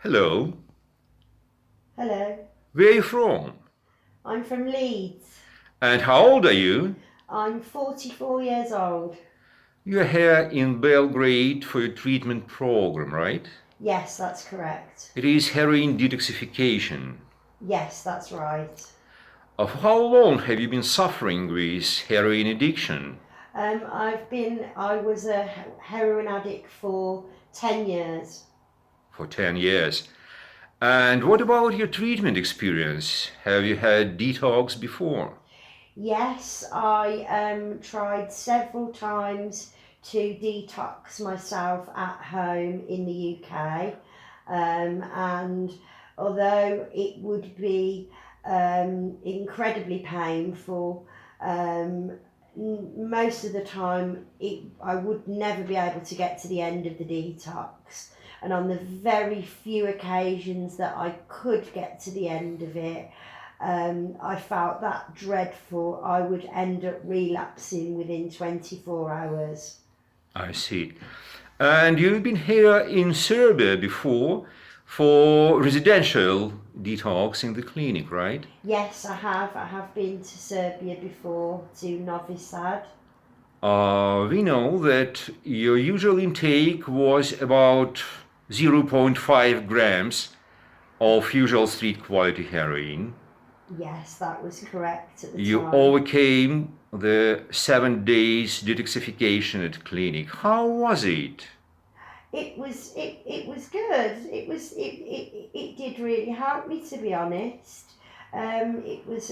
Hello. Hello, Where are you from? I'm from Leeds. And how old are you? I'm 44 years old. You're here in Belgrade for your treatment program, right? Yes, that's correct. It is heroin detoxification. Yes, that's right. Of how long have you been suffering with heroin addiction? I was a heroin addict for 10 years. For 10 years. And what about your treatment experience? Have you had detox before? Yes, I tried several times to detox myself at home in the UK. And although it would be incredibly painful, most of the time I would never be able to get to the end of the detox. And on the very few occasions that I could get to the end of it, I felt that dreadful. I would end up relapsing within 24 hours. I see. And you've been here in Serbia before for residential detox in the clinic, right? Yes, I have. I have been to Serbia before, to Novi Sad. We know that your usual intake was about zero point 0.5 grams of usual street quality heroin. Yes, that was correct at the You time. overcame the 7 days detoxification at clinic. How was it? It was good. It did really help me, to be honest. It was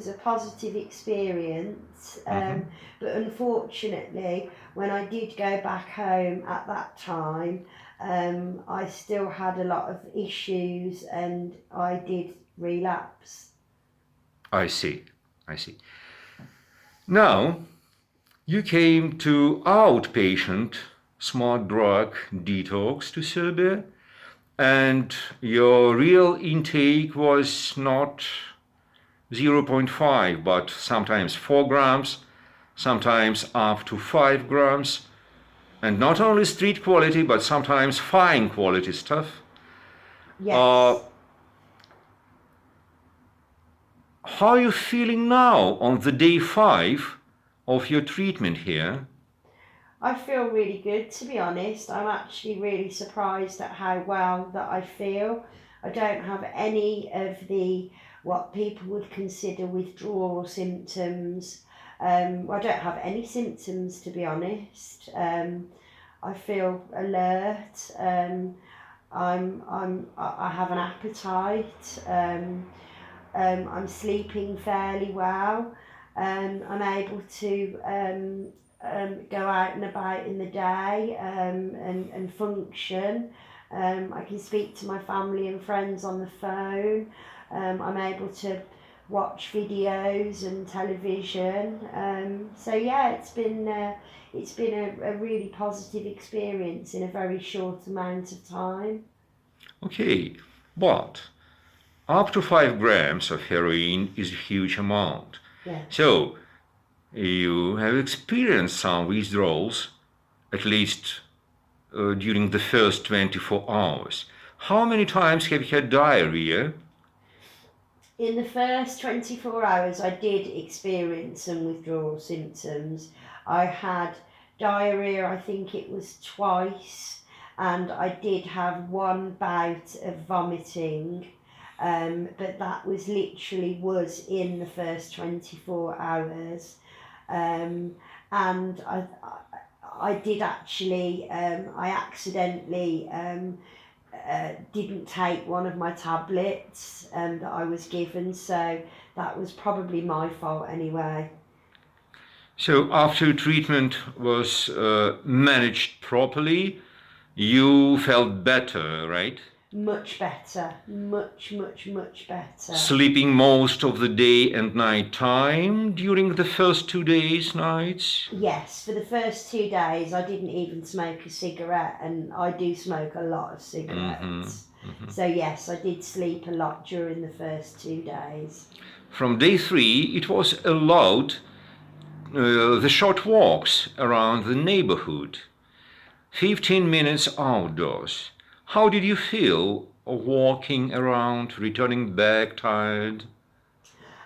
a positive experience. Mhm. But unfortunately, when I did go back home at that time, I still had a lot of issues and I did relapse. I see. I see. Now, you came to outpatient smart drug detox to Serbia, and your real intake was not zero point 0.5 but sometimes 4 grams, sometimes up to 5 grams, and not only street quality but sometimes fine quality stuff. Uh, Yes. how are you feeling now on the day 5 of your treatment here? I feel really good, to be honest. I'm actually really surprised at how well that I feel. I don't have any of the what people would consider withdrawal symptoms. I don't have any symptoms, to be honest. I feel alert. I have an appetite. I'm sleeping fairly well. I'm able to go out and about in the day and function. I can speak to my family and friends on the phone. I'm able to watch videos and television. So yeah, it's been a really positive experience in a very short amount of time. Okay, but up to 5 grams of heroin is a huge amount. Yes. So, you have experienced some withdrawals, at least during the first 24 hours. How many times have you had diarrhea? In the first 24 hours, I did experience some withdrawal symptoms. I had diarrhea, I think it was twice, and I did have one bout of vomiting. But that was in the first 24 hours. Um, and I did actually, I accidentally didn't take one of my tablets that I was given, so that was probably my fault anyway. So, after treatment was managed properly, you felt better, right? Much better, much better. Sleeping most of the day and night time during the first 2 days, nights? Yes, for the first 2 days I didn't even smoke a cigarette, and I do smoke a lot of Mm-hmm. cigarettes. Mm-hmm. So yes, I did sleep a lot during the first 2 days. From day 3, it was allowed the short walks around the neighborhood, 15 minutes outdoors. How did you feel walking around, returning back tired?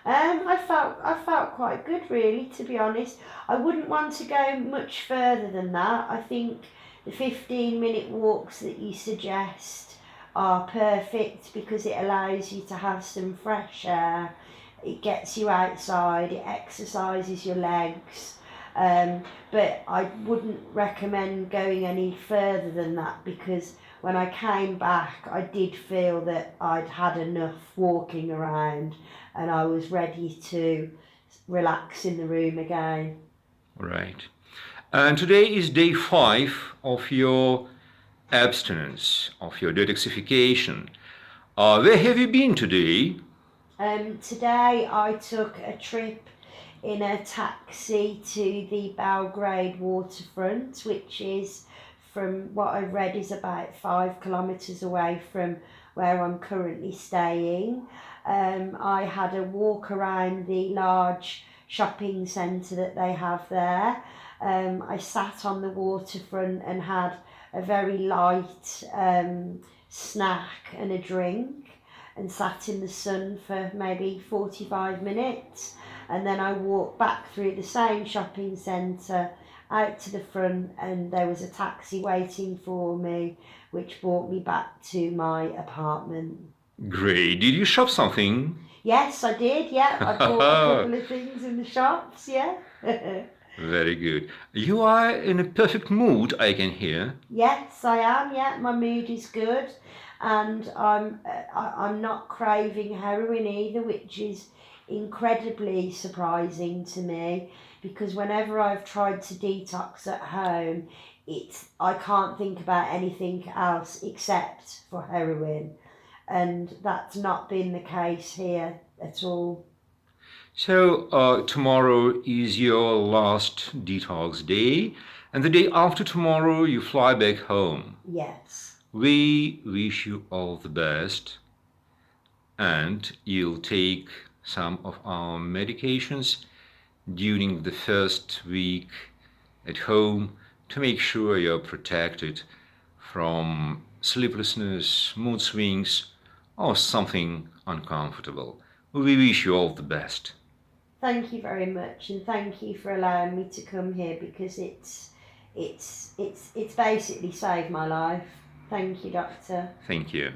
I felt quite good, really, to be honest. I wouldn't want to go much further than that. I think the 15-minute walks that you suggest are perfect because it allows you to have some fresh air. It gets you outside, it exercises your legs. But I wouldn't recommend going any further than that because when I came back, I did feel that I'd had enough walking around and I was ready to relax in the room again. Right. And today is day 5 of your abstinence, of your detoxification. Where have you been today? Today I took a trip in a taxi to the Belgrade waterfront, which is, from what I've read, is about 5 kilometres away from where I'm currently staying. I had a walk around the large shopping centre that they have there. I sat on the waterfront and had a very light snack and a drink and sat in the sun for maybe 45 minutes. And then I walked back through the same shopping centre out to the front, and there was a taxi waiting for me, which brought me back to my apartment. Great. Did you shop something? Yes, I did, yeah. I bought a couple of things in the shops, yeah. Very good. You are in a perfect mood, I can hear. Yes, I am, yeah. My mood is good. And I'm not craving heroin either, which is incredibly surprising to me because whenever I've tried to detox at home, I can't think about anything else except for heroin, and that's not been the case here at all. So, tomorrow is your last detox day, and the day after tomorrow you fly back home. Yes. We wish you all the best, and you'll take some of our medications during the first week at home to make sure you're protected from sleeplessness, mood swings, or something uncomfortable. We wish you all the best. Thank you very much, and thank you for allowing me to come here because it's basically saved my life. Thank you, Doctor. Thank you.